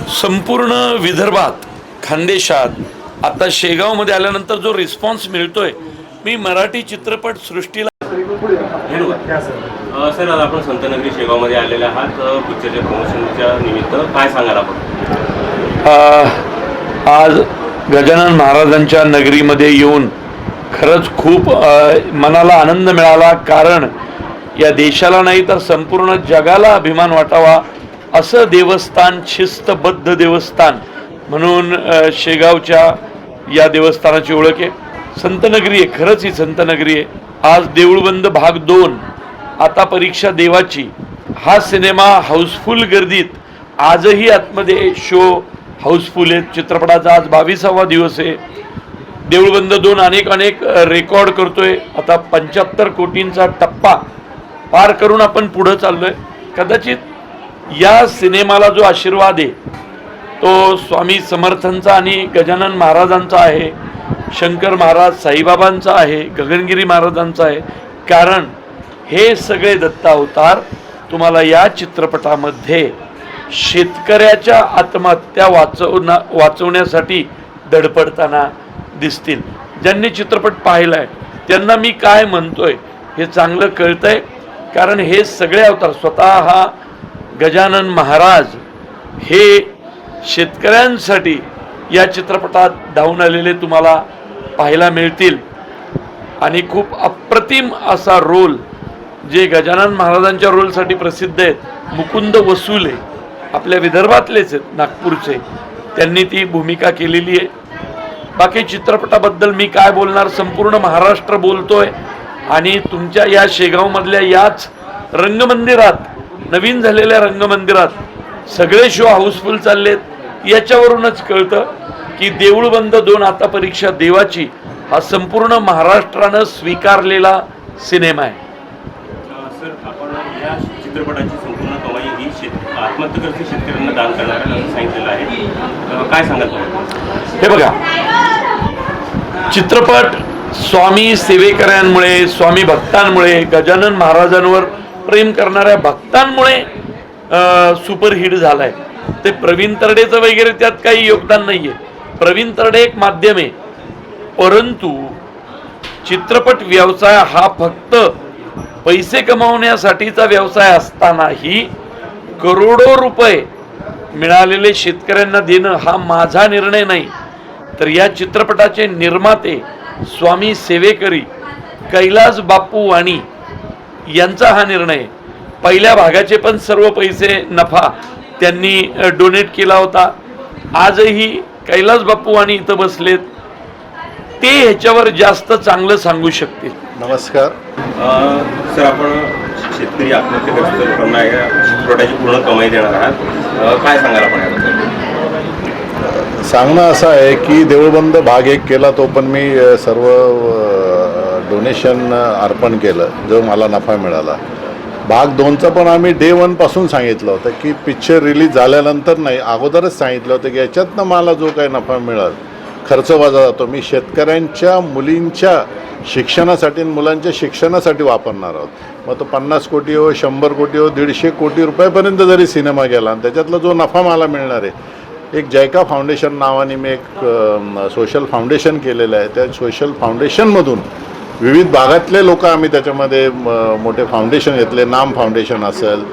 संपूर्ण विदर्भात, खानदेशात, आता शेगावमध्ये आल्यानंतर जो रिस्पॉन्स मिळतोय, मी मराठी चित्रपट सृष्टीला सर आज आपण संतनगरी शेगावमध्ये आलेले आहात पिक्चरच्या प्रमोशनच्या निमित्त, काय सांगाल आपण? आज गजानन महाराजांच्या नगरीमध्ये येऊन खरंच खूप मनाला आनंद मिळाला. कारण या देशाला नाही तर संपूर्ण जगाला अभिमान वाटावा असं देवस्थान, शिस्तबद्ध देवस्थान म्हणून शेगावच्या या देवस्थानाची ओळख आहे. संतनगरी आहे, खरंच ही संतनगरी आहे. आज देऊळबंद भाग 2, आता परीक्षा देवाची, हा सिनेमा हाऊसफुल गर्दीत, आजही आतमध्ये शो हाऊसफुल आहेत. चित्रपटाचा आज 22वा दिवस आहे. देऊळबंद 2 अनेक रेकॉर्ड करतोय. आता 75 कोटींचा टप्पा पार करून आपण पुढं चाललोय. कदाचित या सिनेमाला जो आशीर्वाद आहे तो स्वामी समर्थांचा आणि गजानन महाराजांचा आहे, शंकर महाराज साईबाबांचा आहे, गगनगिरी महाराजांचा आहे. कारण हे सगळे दत्तावतार तुम्हाला या चित्रपटामध्ये शेतकऱ्याच्या आत्महत्या वाचवण्यासाठी धडपडताना दिसतील. ज्यांनी चित्रपट पाहिलाय त्यांना मी काय म्हणतोय हे चांगलं कळतंय. कारण हे सगळे अवतार, स्वतः गजानन महाराज हे शेतकऱ्यांसाठी या चित्रपटात धावून आलेले तुम्हाला पाहायला मिळतील. आणि खूप अप्रतिम असा रोल, जे गजानन महाराजांच्या रोलसाठी प्रसिद्ध आहेत, मुकुंद वसुले आपल्या विदर्भातलेच आहेत, नागपूरचे, त्यांनी ती भूमिका केलेली आहे. बाकी चित्रपटाबद्दल मी काय बोलणार, संपूर्ण महाराष्ट्र बोलतोय. आणि तुमच्या या शेगावमधल्या याच रंगमंदिरात, नवीन झालेल्या रंगमंदिरात सगळे शो हाऊसफुल चाललेत. याच्यावरूनच कळतं की देऊळबंद 2 आता परीक्षा देवाची हा संपूर्ण महाराष्ट्रानं स्वीकारलेला सिनेमा आहे. सर, आपण या चित्रपटाची संपूर्ण कमाई ही आत्महत्येग्रस्त शेतकऱ्यांना दान करणार आहे सांगितलेलं आहे, काय सांगाल तुम्ही? हे बघा, चित्रपट स्वामी सेवेकऱ्यांमुळे, स्वामी भक्तांमुळे, गजानन महाराजांवर प्रेम करणाऱ्या भक्तांमुळे सुपरहिट झालाय. ते प्रवीण तरडेचं वगैरे त्यात काही योगदान नाहीये. प्रवीण तरडे एक माध्यम आहे, परंतु चित्रपट व्यवसाय हा फक्त पैसे कमावण्यासाठीचा व्यवसाय असतानाही करोडो रुपये मिळालेले शेतकऱ्यांना देणं हा माझा निर्णय नाही, तर या चित्रपटाचे निर्माते स्वामी सेवेकरी कैलास बापू वाणी यांचा हा निर्णय. पहिल्या भागाचे पण सर्व पैसे, नफा त्यांनी डोनेट केला होता. आजही कैलास बापू वाणी इथं बसलेत, ते ह्याच्यावर जास्त चांगलं सांगू शकतील. नमस्कार सर, आपण शेतकरी आत्महत्येग्रस्त लोकांना या चित्रपटाची पूर्ण कमाई देणार आहात, काय सांगाल आपण याबद्दल? सांगणं असं आहे की देऊळबंद भाग 1 केला तो पण मी सर्व डोनेशन अर्पण केलं जो मला नफा मिळाला. भाग 2चा पण आम्ही डे 1 पासून सांगितलं होतं की पिक्चर रिलीज झाल्यानंतर नाही, अगोदरच सांगितलं होतं की याच्यातनं मला जो काही नफा मिळाल, खर्च वजा जातो, मी शेतकऱ्यांच्या मुलींच्या शिक्षणासाठी, मुलांच्या शिक्षणासाठी वापरणार आहोत. मग तो 50 कोटी हो, 100 कोटी हो, 150 कोटी रुपयापर्यंत जरी सिनेमा गेला आणि त्याच्यातला जो नफा मला मिळणार आहे, एक जैका फाउंडेशन नावाने मी एक सोशल फाउंडेशन केलेलं आहे. त्या सोशल फाउंडेशनमधून विविध भागातले लोक आम्ही त्याच्यामध्ये मोठे फाउंडेशन घेतले. नाम फाउंडेशन असेल,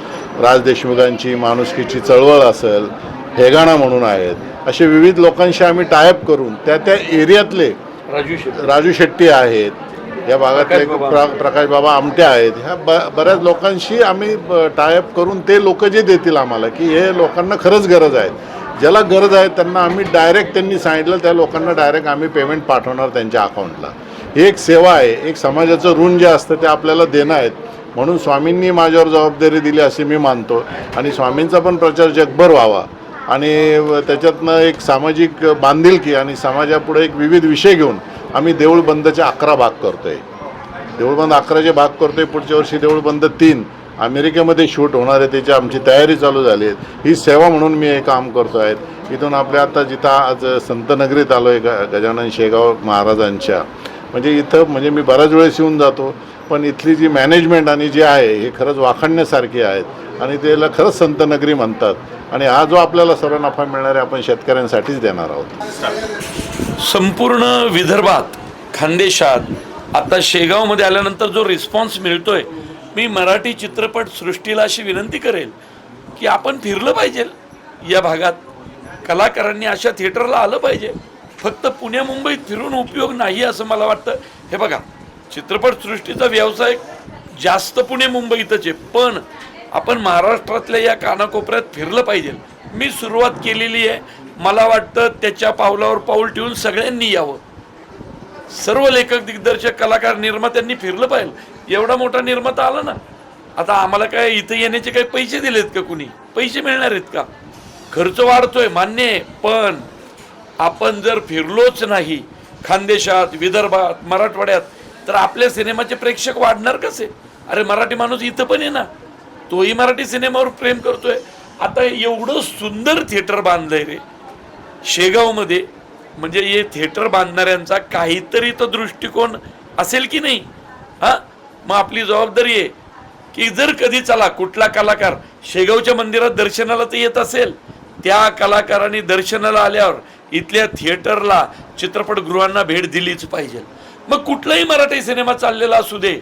राज देशमुखांची माणुसकीची चळवळ असेल, हेगाणा म्हणून आहेत, असे विविध लोकांशी आम्ही टायअप करून त्या एरियातले राजू शेट्टी आहेत, या भागातले प्रकाश बाबा आमटे आहेत, ह्या बऱ्याच लोकांशी आम्ही टायअप करून ते लोक जे देतील आम्हाला की हे लोकांना खरंच गरज आहे, ज्याला गरज आहे त्यांना आम्ही डायरेक्ट, त्यांनी सांगितलं त्या लोकांना डायरेक्ट आम्ही पेमेंट पाठवणार त्यांच्या अकाउंटला. ही एक सेवा आहे, एक समाजाचं ऋण जे असतं ते आपल्याला देणं आहेत. म्हणून स्वामींनी माझ्यावर जबाबदारी दिली असे मी मानतो. आणि स्वामींचा पण प्रचार जगभर व्हावा आणि त्याच्यातनं एक सामाजिक बांधिलकी आणि समाजापुढे एक विविध विषय घेऊन आम्ही देऊळबंदचे 11 भाग करतो आहे. देऊळबंद 11चे भाग करतो आहे. पुढच्या वर्षी देऊळबंद 3 अमेरिकेमध्ये शूट होणार आहे, त्याची आमची तयारी चालू झाली आहे. ही सेवा म्हणून मी हे काम करतो आहे. इथून आपल्या आता जिथं आज संतनगरीत आलो आहे गजानन शेगाव महाराजांच्या, म्हणजे इथं म्हणजे मी बऱ्याच वेळेस येऊन जातो पण इथली जी मॅनेजमेंट आणि जी आहे हे खरंच वाखाणण्यासारखी आहेत आणि त्याला खरंच संत नगरी म्हणतात आणि हा जो आपल्याला सर्व नफा मिळणार आहे आपण शेतकऱ्यांसाठीच देणार आहोत. संपूर्ण विदर्भात, खानदेशात, आता शेगावमध्ये आल्यानंतर जो रिस्पॉन्स मिळतोय, मी मराठी चित्रपट सृष्टीला अशी विनंती करेल की आपण फिरलं पाहिजे या भागात. कलाकारांनी अशा थिएटरला आलं पाहिजे. फक्त पुणे मुंबईत फिरून उपयोग नाही असं मला वाटतं. हे बघा, चित्रपटसृष्टीचा व्यवसाय जास्त पुणे मुंबईतच आहे, पण आपण महाराष्ट्रातल्या या कानाकोपऱ्यात फिरलं पाहिजे. मी सुरुवात केलेली आहे. मला वाटतं त्याच्या पावलावर पाऊल ठेवून सगळ्यांनी यावं. सर्व लेखक, दिग्दर्शक, कलाकार, निर्मात्यांनी फिरलं पाहिजे. एवढा मोठा निर्माता आला ना, आता आम्हाला काय इथं येण्याचे काही पैसे दिलेत का? कुणी पैसे मिळणार आहेत का? खर्च वाढतोय मान्य आहे, पण आपण जर फिरलोच नाही खानदेशात, विदर्भात, मराठवाड्यात, तर आपल्या सिनेमाचे प्रेक्षक वाढणार कसे? अरे मराठी माणूस इथं पण आहे ना, तोही मराठी सिनेमावर प्रेम करतोय. आता एवढं सुंदर थिएटर बांधलंय रे शेगावमध्ये, म्हणजे हे थिएटर बांधणाऱ्यांचा काहीतरी तो दृष्टिकोन असेल की नाही? हां, मग आपली जबाबदारी आहे की जर कधी चला कुठला कलाकार शेगावच्या मंदिरात दर्शनाला तर येत असेल, त्या कलाकारांनी दर्शनाला आल्यावर इथल्या थिएटरला, चित्रपटगृहांना भेट दिलीच पाहिजे. मग कुठलाही मराठी सिनेमा चाललेला असू दे,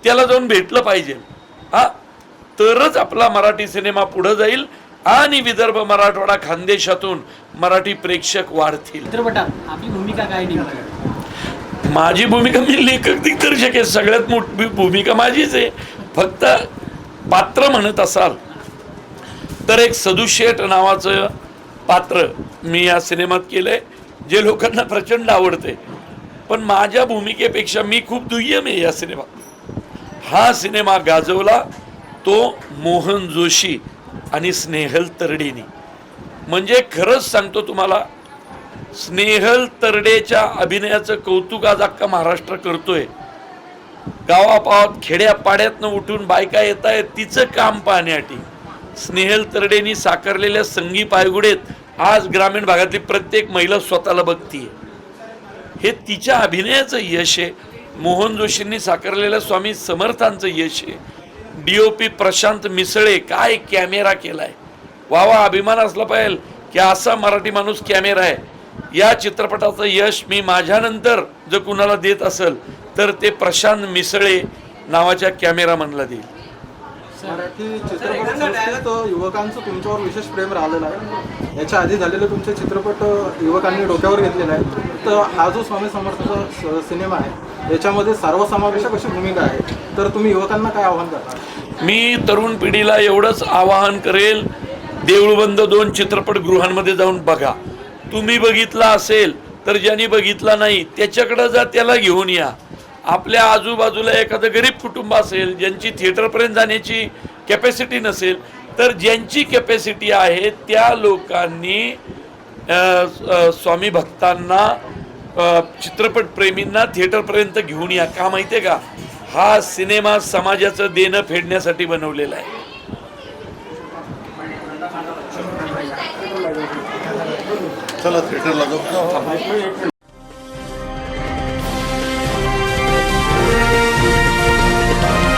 त्याला जाऊन भेटलं पाहिजे. हा, तरच आपला मराठी सिनेमा पुढे जाईल आणि विदर्भ, मराठवाडा, खानदेशातून मराठी प्रेक्षक वाढतील. चित्रपटात आपली भूमिका काय नेमकी? माझी भूमिका, मी लेखक दिग्दर्शक आहे. सगळ्यात मोठी भूमिका माझीच आहे. फक्त पात्र म्हणत असाल तर एक सदू शेठ नावाचं पात्र मी या सिनेमात केलंय, जे लोकांना प्रचंड आवडते. पण माझ्या भूमिकेपेक्षा मी खूप दुय्यम आहे या सिनेमात. हा सिनेमा गाजवला तो मोहन जोशी आणि स्नेहल तरडेनी. म्हणजे खरंच सांगतो तुम्हाला, स्नेहल तरडेच्या अभिनयाचं कौतुक आज अख्खा महाराष्ट्र करतोय. गावापावात, खेड्यापाड्यातनं उठून बायका येत आहेत तिचं काम पाहण्यासाठी. स्नेहल तरडेनी साकारलेल्या संगी पायगुडेत आज ग्रामीण भागातली प्रत्येक महिला स्वतःला बघतीये. हे तिच्या अभिनयाचं यश आहे. मोहन जोशींनी साकारलेल्या स्वामी समर्थांचं यश आहे. DOP प्रशांत मिसळे, काय कॅमेरा केलाय, वावा, अभिमान असला पाहिजे की असा मराठी माणूस कॅमेरा आहे. या चित्रपटाचं यश मी माझ्यानंतर जर कुणाला देत असेल तर ते प्रशांत मिसळे नावाच्या कॅमेरामनला देईल. मराठी चित्रपट युवकांचं तुमच्यावर विशेष प्रेम राहिलेलं आहे. याच्या आधी झालेले तुमचे चित्रपट युवकांनी डोक्यावर घेतलेला आहे. तर हा जो स्वामी समर्थाचा सिनेमा आहे याच्यामध्ये सर्वसमावेशक अशी भूमिका आहे, तर तुम्ही युवकांना काय आव्हान करता? मी तरुण पिढीला एवढंच आवाहन करेल, देऊळबंद 2 चित्रपटगृहांमध्ये जाऊन बघा. तुम्ही बघितला असेल तर ज्यांनी बघितला नाही त्याच्याकडे जा, त्याला घेऊन या. आपल्या आजूबाजूला एखादं गरीब कुटुंब असेल ज्यांची थिएटरपर्यंत जाण्याची कॅपॅसिटी नसेल, तर ज्यांची कॅपॅसिटी आहे त्या लोकांनी स्वामी भक्तांना, चित्रपटप्रेमींना थिएटरपर्यंत घेऊन या. का माहिती आहे का? हा सिनेमा समाजाचं देणं फेडण्यासाठी बनवलेला आहे. चला थिएटरला जाऊ.